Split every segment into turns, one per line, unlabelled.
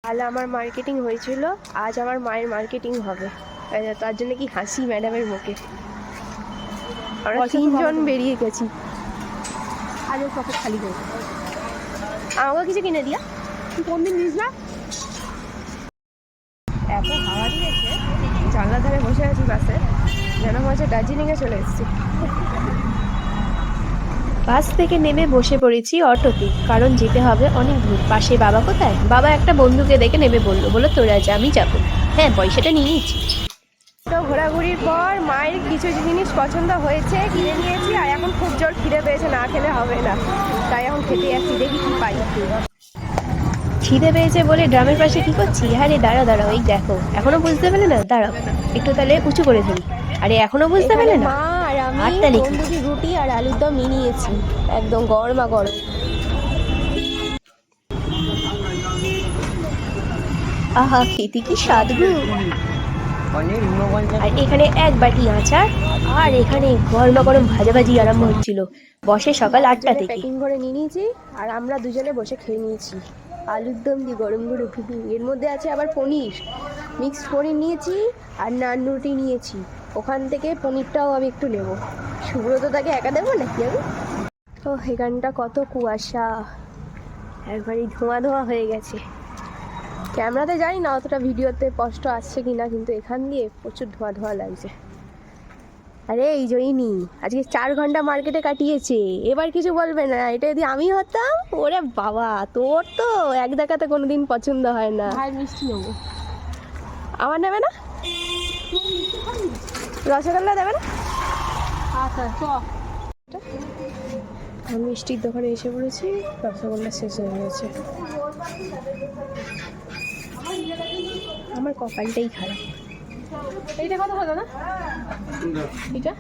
কাল আমার মার্কেটিং হয়েছিল, আজ আমার মায়ের মার্কেটিং হবে। তার জন্য কি হাসি ম্যাডামের মুখে। আমরা 3 জন বেরিয়ে গেছি।
আজ ওর পকেট খালি হয়ে গেছে।
আমাকে কিছু কিনে দিয়া।
তুই কোন দিন নিস না?
এত হাওয়া দিয়েছে, জানলার ধারে বসে আছি বাসে, যেন মনে হচ্ছে দার্জিলিংয়ে চলে এসেছি। বাস থেকে নেমে বসে পড়েছি অটোতে, কারণ যেতে হবে অনেক দূর। পাশে বাবা কোথায়? বাবা একটা বন্ধুকে দেখে নেমে বললো তোরা যা, আমি যাবো। হ্যাঁ, পয়সাটা নিয়ে নিচ্ছি। তো ঘোরাঘুরির পর মায়ের কিছু জিনিস পছন্দ হয়েছে, কিনে নিয়েছি। আর এখন খুব জোর খিদে পেয়েছে, না খেলে হবে না, তাই এখন খেতে যাচ্ছি, দেখি কি পাই। খিদে পেয়েছে বলে ড্রামের পাশে কি করছি? আরে দাঁড়াও, এই দেখো, এখনো বুঝতে পেলে না? দাঁড়াও একটু, তাহলে উঁচু করে ধরি। আরে এখনো বুঝতে পেলে না? মা আর আমি তন্দুরি রুটি আর আলুর দম নিয়েছি, একদম গরমা গরম। আহা, খেতে কি স্বাদ গো। আর এখানে এক বাটি আচার, আর এখানে গরমা গরম ভাজাভাজি আরম্ভ হচ্ছিল। বসে সকাল 8টা থেকে প্যাকিং করে নিয়ে নিয়েছি, আর আমরা দুজনে বসে খেয়ে নিয়েছি আলুর দম দিয়ে গরম গরম। এর মধ্যে আছে আবার পনির, মিক্সড পনির নিয়েছি, আর নান রুটি নিয়েছি। ওখান থেকে পনিরটাও আমি একটু নেব। সুব্রত তাকে একা দেবো নাকি আমি? তো এখানটা কত কুয়াশা, একবারই ধোঁয়া ধোঁয়া হয়ে গেছে। ক্যামেরাতে জানি না অতটা ভিডিওতে স্পষ্ট আসছে কিনা, কিন্তু এখান দিয়ে প্রচুর ধোঁয়া ধোঁয়া লাগছে। আরে এই জয়নি আজকে 4 ঘন্টা মার্কেটে কাটিয়েছে, এবার কিছু বলবে না? এটা যদি আমি হতাম, ওরে বাবা, তোর তো এক দেখাতে কোনোদিন পছন্দ হয় না।
ভাই মিষ্টি নেবো।
আমার নেবে না? রসগোল্লা দেবে না?
আচ্ছা চ।
আমি মিষ্টির দোকানে এসে পড়েছি, রসগোল্লা শেষ হয়ে গেছে। আমার কপালটাই খারাপ।
এইটা কত হলো না? এটা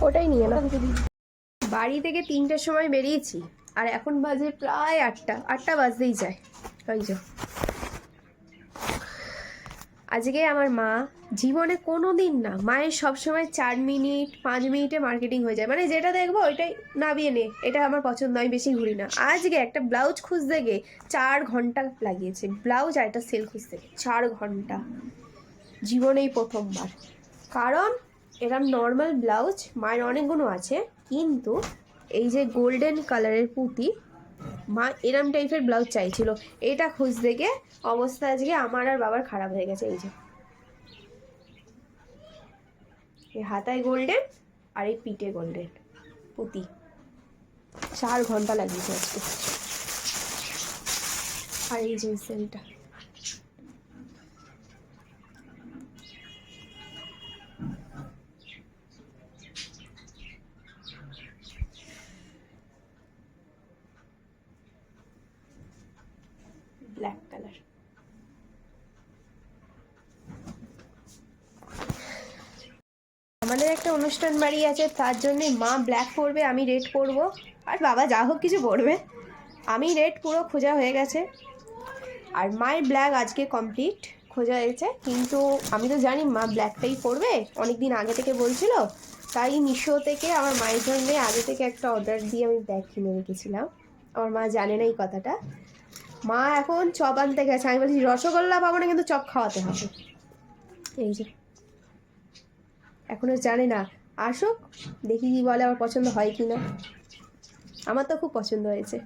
ওটাই নিয়ে না। বাড়ি থেকে 3টের সময় বেরিয়েছি, আর এখন বাজে প্রায় 8টা বাজতেই যায়। ওই যে আজকে আমার মা জীবনে কোনো দিন না, মায়ের সবসময় 4 মিনিট 5 মিনিটে মার্কেটিং হয়ে যায়, মানে যেটা দেখবো ওইটাই নামিয়ে নে, এটা আমার পছন্দ, আমি বেশি ঘুরি না। আজকে একটা ব্লাউজ খুঁজতে গিয়ে 4 ঘন্টা লাগিয়েছে, ব্লাউজ আর একটা সেল খুঁজতে 4 ঘন্টা, জীবনেই প্রথমবার। কারণ এরা নর্মাল ব্লাউজ মায়ের অনেকগুলো আছে, কিন্তু এই যে গোল্ডেন কালারের পুঁতি, মা এরম টাইপের ব্লাউজ চাইছিল। এটা খুঁজতে গিয়ে অবস্থা আজকে আমার আর বাবার খারাপ হয়ে গেছে। এই যে এই হাতায় গোল্ডেন আর এই পিঠে গোল্ডেন পুঁতি, 4 ঘন্টা লাগিয়েছে আজকে। আর এই যে সেলটা, ব্ল্যাক কালার। আমাদের একটা অনুষ্ঠান বাড়ি আছে, তার জন্যে মা ব্ল্যাক পরবে, আমি রেড পরবো, আর বাবা যা হোক কিছু পরবে। আমি রেড পুরো খোঁজা হয়ে গেছে, আর মায়ের ব্ল্যাক আজকে কমপ্লিট খোঁজা হয়েছে। কিন্তু আমি তো জানি মা ব্ল্যাকটাই পরবে, অনেক দিন আগে থেকে বলছিল, তাই মিশো থেকে আমার মায়ের জন্যে আগে থেকে একটা অর্ডার দিয়ে আমি ব্যাগ কিনে রেখেছিলাম। আমার মা জানে না এই কথাটা। মা এখন চপ আনতে গেছে, আমি বলছি রসগোল্লা পাবো না, কিন্তু চপ খাওয়াতে হবে। এই যে এখনো জানে না, আসুক দেখি কি বলে, আমার পছন্দ হয় কি না। আমার তো খুব পছন্দ হয়েছে।